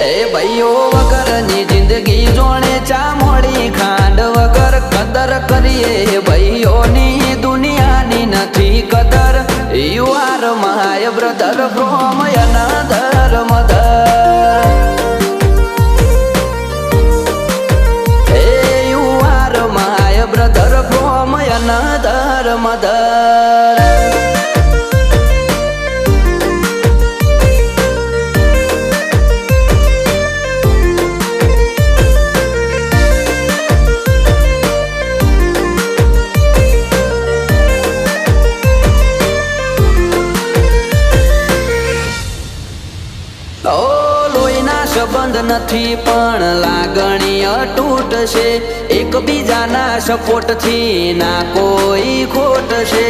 એ ભાઈઓ વગરની જિંદગી જોણે ચા મોડી ખાંડ વગર કદર કરીએ ભાઈઓની દુનિયાની નથી કદર. You are my brother from another mother. A you are my brother from another mother. સંબંધ નથી પણ લાગણી અતૂટ છે. એકબીજાના સપોર્ટ થી ના કોઈ ખોટ છે.